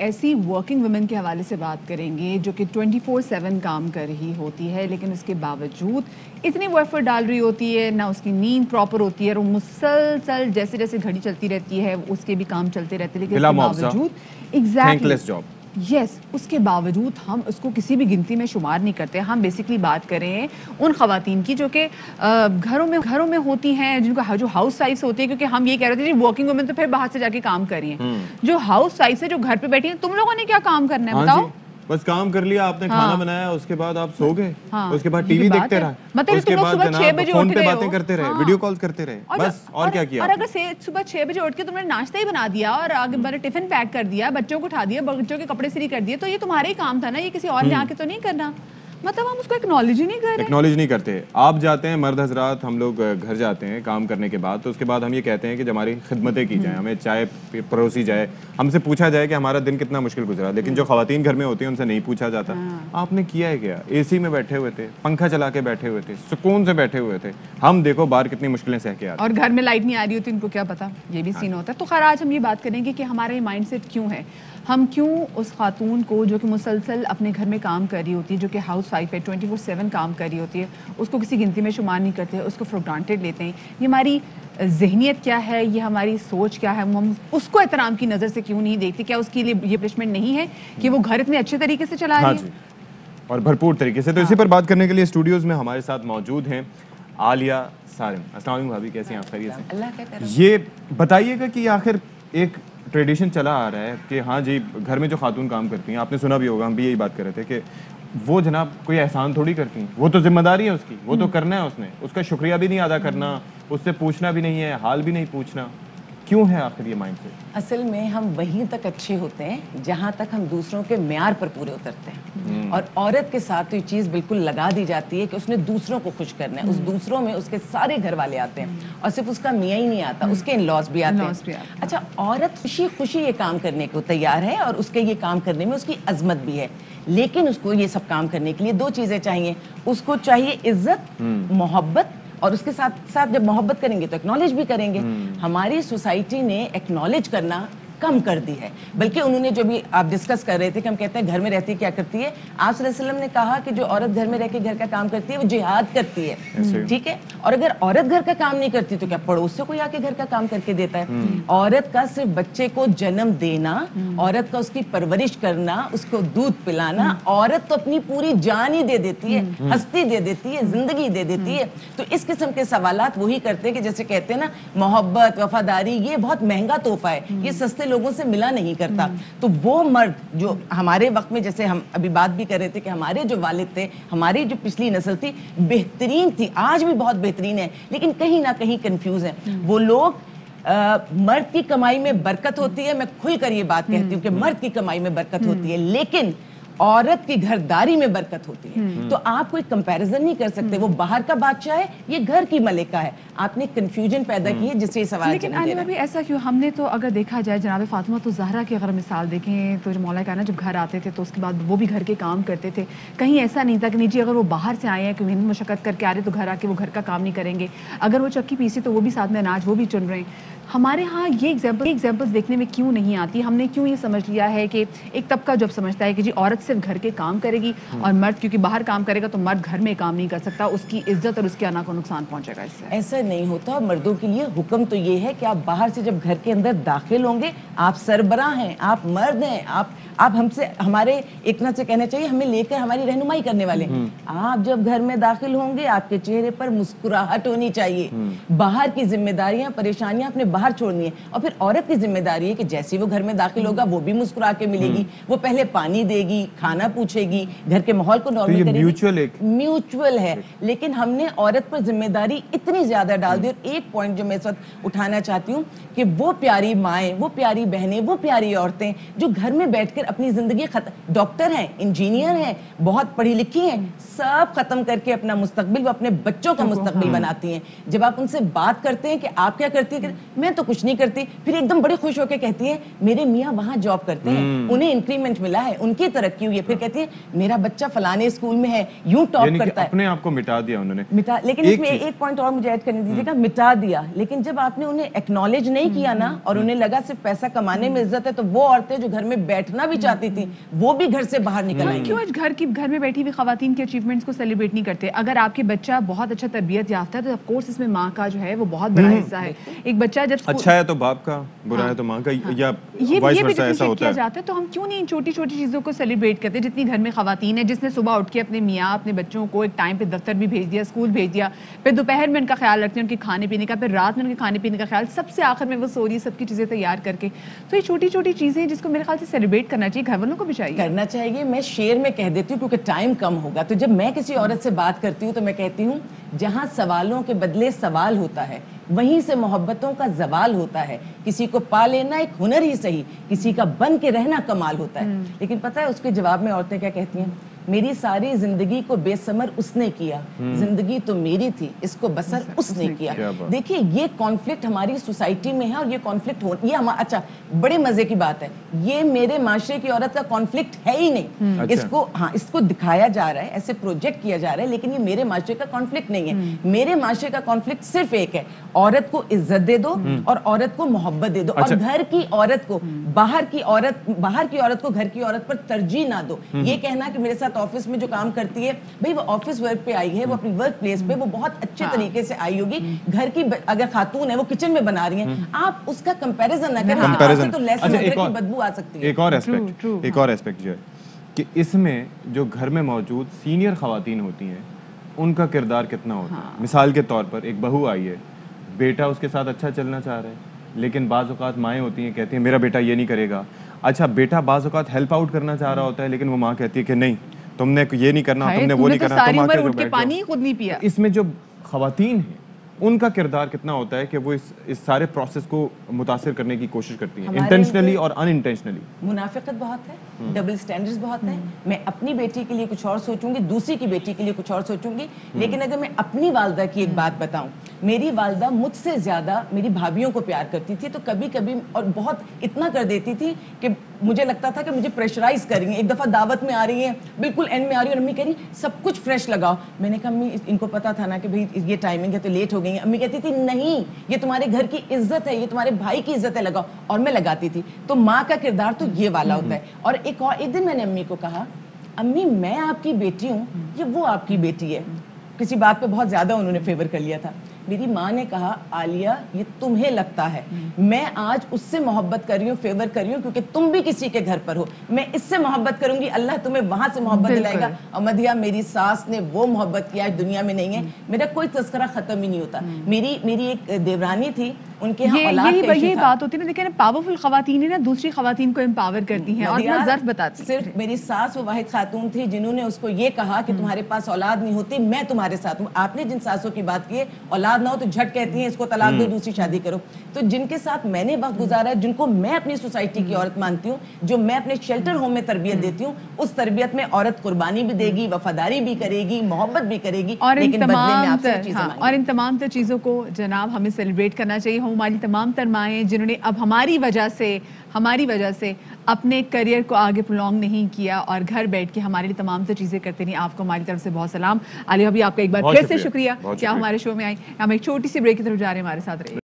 ایسی working women کے حوالے سے بات کریں گے جو کہ 24/7 کام کر رہی ہوتی ہے، لیکن اس کے باوجود اتنی وہ ایفرٹ ڈال رہی ہوتی ہے، نہ اس کی نیند پراپر ہوتی ہے اور وہ مسلسل جیسے جیسے گھڑی چلتی رہتی ہے اس کے بھی کام چلتے رہتے ہیں، لیکن اس کے باوجود ایگزیکٹلی یس اس کے باوجود ہم اس کو کسی بھی گنتی میں شمار نہیں کرتے. ہم بیسکلی بات کریں ان خواتین کی جو کہ گھروں میں ہوتی ہیں، جن کو جو ہاؤس وائفس ہوتی ہیں، کیونکہ ہم یہ کہہ رہے تھے ورکنگ وومن تو پھر باہر سے جا کے کام کر رہی ہیں. جو ہاؤس وائفس ہے جو گھر پہ بیٹھی ہیں، تم لوگوں نے کیا کام کرنا ہے بتاؤ؟ بس کام کر لیا آپ نے، کھانا بنایا، اس کے بعد آپ سو گئے، اس کے بعد ٹی وی دیکھتے رہے، اس کے بعد جناب فون پہ باتیں کرتے رہے، ویڈیو کالز کرتے رہے، بس اور کیا کیا. اور اگر صبح 6 بجے اٹھ کے تم نے ناشتہ ہی بنا دیا اور آگے ٹفن پیک کر دیا، بچوں کو اٹھا دیا، بچوں کے کپڑے سری کر دیے، تو یہ تمہارا ہی کام تھا نا، یہ کسی اور نے آ کے تو نہیں کرنا. مطلب ہم اس کو ایکنالج ہی نہیں کر رہے. ایکنالج نہیں کرتے. آپ جاتے ہیں مرد حضرات، ہم لوگ گھر جاتے ہیں کام کرنے کے بعد، تو اس کے بعد ہم یہ کہتے ہیں کہ جب ہماری خدمتیں کی جائیں، ہمیں چائے پروسی جائے، ہم سے پوچھا جائے کہ ہمارا دن کتنا مشکل گزرا. لیکن جو خواتین گھر میں ہوتی ہیں ان سے نہیں پوچھا جاتا آپ نے کیا ہے کیا. اے سی میں بیٹھے ہوئے تھے، پنکھا چلا کے بیٹھے ہوئے تھے، سکون سے بیٹھے ہوئے تھے. ہم دیکھو باہر کتنی مشکلیں سہ کے آتے ہیں، اور گھر میں لائٹ نہیں آ رہی ہوتی، ان کو کیا پتا، یہ بھی سین ہوتا ہے. تو خیر آج ہم یہ بات کریں گے کہ ہمارا یہ مائنڈ سیٹ کیوں ہے. ہم کیوں اس خاتون کو جو کہ مسلسل اپنے گھر میں کام کر رہی ہوتی ہے، جو کہ ہاؤس وائف ہے، 24/7 کام کر رہی ہوتی ہے، اس کو کسی گنتی میں شمار نہیں کرتے، اس کو فار گرانٹیڈ لیتے ہیں. یہ ہماری ذہنیت کیا ہے، یہ ہماری سوچ کیا ہے، ہم اس کو احترام کی نظر سے کیوں نہیں دیکھتے؟ کیا اس کے لیے یہ پنشمنٹ نہیں ہے کہ وہ گھر اتنے اچھے طریقے سے چلا رہی ہے اور بھرپور طریقے سے. تو اسی پر بات کرنے کے لیے اسٹوڈیوز میں ہمارے ساتھ موجود ہیں عالیہ سارم. السلام علیکم بھابھی، کیسے ہیں آپ؟ خیریت سے؟ اللہ کا کرم. یہ بتائیے گا کہ آخر ایک ٹریڈیشن چلا آ رہا ہے کہ ہاں جی گھر میں جو خاتون کام کرتی ہیں، آپ نے سنا بھی ہوگا، ہم بھی یہی بات کر رہے تھے کہ وہ جناب کوئی احسان تھوڑی کرتی ہیں، وہ تو ذمہ داری ہے اس کی، وہ تو کرنا ہے، اس نے اس کا شکریہ بھی نہیں ادا کرنا، اس سے پوچھنا بھی نہیں ہے، حال بھی نہیں پوچھنا. کیوں ہے آخر یہ مائنڈ سیٹ؟ اصل میں ہم وہیں تک اچھے ہوتے ہیں جہاں تک ہم دوسروں کے معیار پر پورے اترتے ہیں. اور عورت کے ساتھ یہ چیز بالکل لگا دی جاتی ہے کہ اس نے دوسروں کو خوش کرنا ہے. اس دوسروں میں اس کے سارے گھر والے آتے ہیں، اور صرف اس کا میاں ہی نہیں آتا، اس کے ان لاز بھی آتے ہیں. اچھا، عورت خوشی خوشی یہ کام کرنے کو تیار ہے، اور اس کے یہ کام کرنے میں اس کی عظمت بھی ہے. لیکن اس کو یہ سب کام کرنے کے لیے 2 چیزیں چاہیے. اس کو چاہیے عزت، محبت، اور اس کے ساتھ ساتھ جب محبت کریں گے تو ایکنالج بھی کریں گے. ہماری سوسائٹی نے ایکنالج کرنا کم کر دی ہے. بلکہ انہوں نے جو بھی آپ ڈسکس کر رہے تھے کہ ہم کہتے ہیں گھر میں رہتی کیا کرتی ہے، آپ صلی اللہ علیہ وسلم نے کہا کہ جو عورت گھر میں رہ کے گھر کا کام کرتی ہے وہ جہاد کرتی ہے. ٹھیک ہے، اور اگر عورت گھر کا کام نہیں کرتی تو کیا پڑوس سے کوئی آ کے گھر کا کام کر کے دیتا ہے؟ عورت کا صرف بچے کو جنم دینا، عورت کا اس کی پرورش کرنا، اس کو دودھ پلانا، عورت تو اپنی پوری جان ہی دے دیتی ہے، ہستی دے دیتی ہے، زندگی دے دیتی ہے. تو اس قسم کے سوالات وہی کرتے ہیں کہ جیسے کہتے ہیں نا محبت، وفاداری، یہ بہت مہنگا تحفہ ہے، یہ سستے لوگوں سے ملا نہیں کرتا. تو وہ مرد جو ہمارے وقت میں، جیسے ہم ابھی بات بھی کر رہے تھے کہ ہمارے جو والد تھے، ہماری جو پچھلی نسل تھی، بہترین تھی، آج بھی بہت بہترین ہے، لیکن کہیں نہ کہیں کنفیوز ہیں. وہ لوگ مرد کی کمائی میں برکت ہوتی ہے، میں کھل کر یہ بات کہتی ہوں کہ مرد کی کمائی میں برکت ہوتی ہے، لیکن عورت کی گھرداری میں برکت ہوتی ہے. تو آپ کوئی کمپیریزن نہیں کر سکتے، وہ باہر کا بادشاہ ہے، یہ گھر کی ملکہ ہے. آپ نے کنفیوژن پیدا کی ہے جس سے یہ سوال. لیکن عالیہ بھی ایسا کیوں؟ ہم نے تو اگر دیکھا جائے جناب فاطمہ تو زہرا کی اگر مثال دیکھیں تو جو مولا کائنات جب گھر آتے تھے تو اس کے بعد وہ بھی گھر کے کام کرتے تھے. کہیں ایسا نہیں تھا کہ نیچے اگر وہ باہر سے آئے ہیں کہ محنت مشقت کر کے آ رہے تو گھر آ کے وہ گھر کا کام نہیں کریں گے. اگر وہ چکی پیسی تو وہ بھی ساتھ میں اناج وہ بھی چن رہے ہیں. ہمارے ہاں یہ ایگزامپلس دیکھنے میں کیوں نہیں آتی؟ ہم نے کیوں یہ سمجھ لیا ہے کہ ایک طبقہ جب سمجھتا ہے کہ جی عورت صرف گھر کے کام کرے گی اور مرد کیونکہ باہر کام کرے گا تو مرد گھر میں کام نہیں کر سکتا، اس کی عزت اور اس کے انا کو نقصان پہنچے گا. اس سے ایسا نہیں ہوتا. مردوں کے لیے حکم تو یہ ہے کہ آپ باہر سے جب گھر کے اندر داخل ہوں گے، آپ سربراہ ہیں، آپ مرد ہیں، آپ ہم سے، ہمارے ایک نہ سے کہنا چاہیے ہمیں لے کر ہماری رہنمائی کرنے والے ہیں. آپ جب گھر میں داخل ہوں گے آپ کے چہرے پر مسکراہٹ ہونی چاہیے. باہر کی ذمہ داریاں، پریشانیاں اپنے باہر چھوڑنی ہے. اور پھر عورت کی ذمہ داری ہے کہ جیسے وہ گھر میں داخل ہوگا وہ بھی مسکرا کے ملے گی، وہ پہلے پانی دے گی، کھانا پوچھے گی، گھر کے ماحول کو نارمل کرے گی. میوچول ہے. لیکن ہم نے عورت پر ذمہ داری اتنی زیادہ ڈال دی. اور ایک پوائنٹ جو میں اس وقت اٹھانا چاہتی ہوں کہ وہ پیاری مائیں، وہ پیاری بہنیں، وہ پیاری عورتیں جو گھر میں بیٹھ کر اپنی زندگی ڈاکٹر ہیں، انجینئر ہیں، بہت پڑھی لکھی ہیں، سب ختم کر کے اپنا مستقبل وہ اپنے بچوں کا مستقبل بناتی ہیں. جب آپ ان سے بات کرتے ہیں کہ آپ کیا کرتی ہیں، میں میں تو کچھ نہیں کرتی. پھر ایک دم بڑے خوش ہو کے کہتی ہے میرے میاں وہاں جاب کرتے ہیں, انہیں انکریمنٹ ملا ہے, ان کی ترقی ہوئی ہے. پھر کہتی ہے میرا بچہ فلانے اسکول میں ہے, یوں ٹاپ کرتا ہے. اپنے آپ کو مٹا دیا انہوں نے. لیکن اس میں ایک پوائنٹ اور مجھے ایڈ کرنے دیجیے گا, مٹا دیا, لیکن جب آپ نے انہیں ایکنالج نہیں کیا نا, اور انہیں لگا صرف پیسہ کمانے میں عزت ہے, تو وہ عورتیں جو گھر میں بیٹھنا بھی چاہتی تھیں وہ بھی گھر سے باہر نکل آئیں. کیوں آج گھر میں بیٹھی ہوئی خواتین کے اچیومنٹس کو سیلیبریٹ نہیں کرتے؟ اگر آپ کے بچہ بہت اچھا تربیت یافتہ ہے تو آف کورس اس میں ماں کا جو ہے وہ بہت بڑا حصہ ہے. ایک بچہ جب اچھا ہے تو باپ کا, برا ہے تو ماں کا, یا وائس ورسا ایسا ہوتا ہے. جاتا ہے تو ہم کیوں نہیں ان چھوٹی چھوٹی چیزوں کو سیلیبریٹ کرتے؟ جتنی گھر میں خواتین ہیں, جس نے صبح اٹھ کے اپنے میاں اپنے بچوں کو ایک ٹائم پہ دفتر بھی بھیج دیا, اسکول بھیج دیا, پھر دوپہر میں ان کا خیال رکھتے ہیں, ان کے کھانے پینے کا, پھر رات میں ان کے کھانے پینے کا خیال, سب سے آخر میں وہ سو رہی ہے سب کی چیزیں تیار کر کے. تو یہ چھوٹی چھوٹی چیزیں جس کو میرے خیال سے سیلیبریٹ کرنا چاہیے, گھر والوں کو بھی چاہیے کرنا چاہیے. میں شعر میں کہہ دیتی ہوں کیونکہ ٹائم کم ہوگا, تو جب میں کسی عورت سے بات کرتی ہوں تو میں کہتی ہوں جہاں سوالوں کے بدلے سوال ہوتا ہے وہیں سے محبتوں کا زوال ہوتا ہے. کسی کو پا لینا ایک ہنر ہی صحیح, کسی کا بن کے رہنا کمال ہوتا ہے. لیکن پتہ ہے اس کے جواب میں عورتیں کیا کہتی ہیں؟ میری ساری زندگی کو بے ثمر اس نے کیا, زندگی تو میری تھی اس کو بسر اس نے کیا. دیکھیے یہ کانفلکٹ ہماری سوسائٹی میں ہے, اور یہ کانفلکٹ یہ اچھا بڑے مزے کی بات ہے, یہ میرے معاشرے کی عورت کا کانفلکٹ ہے ہی نہیں. اس کو دکھایا جا رہا ہے, ایسے پروجیکٹ کیا جا رہا ہے, لیکن یہ میرے معاشرے کا کانفلکٹ نہیں ہے. میرے معاشرے کا کانفلکٹ صرف ایک ہے, عورت کو عزت دے دو اور عورت کو محبت دے دو, اور گھر کی عورت کو باہر کی عورت کو گھر کی عورت پر ترجیح نہ دو. یہ کہنا کہ میرے ساتھ آفس میں جو کام کرتی ہے بھئی وہ آفس ورک پہ آئی ہے, وہ اپنی ورک پلیس پہ وہ بہت اچھے طریقے سے آئی ہوگی, گھر کی اگر خاتون ہے وہ کچن میں بنا رہی ہیں, آپ اس کا کمپیریزن نہ کریں, تو لیسن ادرک کی بدبو آ سکتی ہے. ایک اور ایسپیکٹ جو ہے کہ اس میں جو گھر میں موجود سینئر خواتین ہوتی ہیں ان کا کردار کتنا ہوتا ہے. مثال کے طور پر ایک بہو آئی ہے, بیٹا اس کے ساتھ اچھا چلنا چاہ رہا ہے, لیکن بعض اوقات مائیں ہوتی ہیں کہتی ہیں میرا بیٹا یہ نہیں کرے گا. اچھا بیٹا بعض اوقات ہیلپ آؤٹ کرنا چاہ رہا ہوتا ہے, لیکن وہ ماں کہتی ہے کہ نہیں تم نے یہ نہیں کرنا, تم نے وہ نہیں کرنا, ساری عمر اٹھ کے پانی خود نہیں پیا. اس میں جو خواتین ہیں ان کا کردار کتنا ہوتا ہے کہ وہ اس سارے پروسیس کو متاثر کرنے کی کوشش کرتی ہیں, انٹینشنلی اور ان انٹینشنلی. منافقت بہت ہے, ڈبل سٹینڈرڈز بہت ہیں. میں اپنی بیٹی کے لیے کچھ اور سوچوں گی, دوسری کی بیٹی کے لیے کچھ اور سوچوں گی, لیکن اگر میں اپنی والدہ کی ایک بات بتاؤں, میری والدہ مجھ سے زیادہ میری بھابھیوں کو پیار کرتی تھی, تو کبھی کبھی اور بہت اتنا کر دیتی تھی کہ مجھے لگتا تھا کہ مجھے پریشرائز کر رہی ہیں. ایک دفعہ دعوت میں آ رہی ہیں, بالکل اینڈ میں آ رہی ہیں, اور امی کہہ رہی سب کچھ فریش لگاؤ. میں نے کہا امی ان کو پتا تھا نا کہ بھئی یہ ٹائمنگ ہے تو لیٹ ہو گئی ہیں. امی کہتی تھی نہیں یہ تمہارے گھر کی عزت ہے, یہ تمہارے بھائی کی عزت ہے, لگاؤ. اور میں لگاتی تھی. تو ماں کا کردار تو یہ والا ہوتا ہے. اور ایک دن میں نے امی کو کہا امی میں آپ کی بیٹی ہوں یا وہ آپ کی بیٹی ہے؟ کسی بات پہ بہت زیادہ انہوں نے فیور کر لیا تھا. میری ماں نے کہا عالیہ یہ تمہیں لگتا ہے, میں آج اس سے محبت کر رہی ہوں, فیور کر رہی ہوں کیونکہ تم بھی کسی کے گھر پر ہو. میں اس سے محبت کروں گی, اللہ تمہیں وہاں سے محبت دلائے گا. اور مدیہ میری ساس نے وہ محبت کیا آج دنیا میں نہیں ہے. میرا کوئی تذکرہ ختم ہی نہیں ہوتا. میری ایک دیورانی تھی, ان کے ہاں اولاد کا یہی بات ہوتی ہے نا. دیکھیں نا پاورفل خواتین نا دوسری خواتین کو امپاور کرتی ہیں اور ظرف بتاتی. صرف میری ساس وہ واحد خاتون تھی جنہوں نے اس کو یہ کہا کہ تمہارے پاس اولاد نہیں ہوتی, میں تمہارے ساتھ ہوں. آپ نے جن ساسوں کی بات کی ہے اولاد نہ ہو تو جھٹ کہتی ہیں اس کو طلاق دو, دوسری شادی کرو. تو جن کے ساتھ میں نے وقت گزارا ہے, جن کو میں اپنی سوسائٹی کی عورت مانتی ہوں, جو میں اپنے شیلٹر ہوم میں تربیت دیتی ہوں, اس تربیت میں عورت قربانی بھی دے گی, وفاداری بھی کرے گی, محبت بھی کرے گی, لیکن بدلے میں آپ سے چیزیں مانگے گی. اور ان تمام تر چیزوں کو جناب ہمیں سیلیبریٹ کرنا چاہیے. ہماری تمام تر مائیں جنہوں نے اب ہماری وجہ سے اپنے کریئر کو آگے پرولونگ نہیں کیا اور گھر بیٹھ کے ہمارے لیے تمام تر چیزیں کرتے نہیں, آپ کو ہماری طرف سے بہت سلام. عالیہ بھی آپ کا ایک بار پھر سے شکریہ کہ آپ ہمارے شو میں آئیں. ہم ایک چھوٹی سی بریک کی طرف جا رہے ہیں, ہمارے ساتھ رہیے.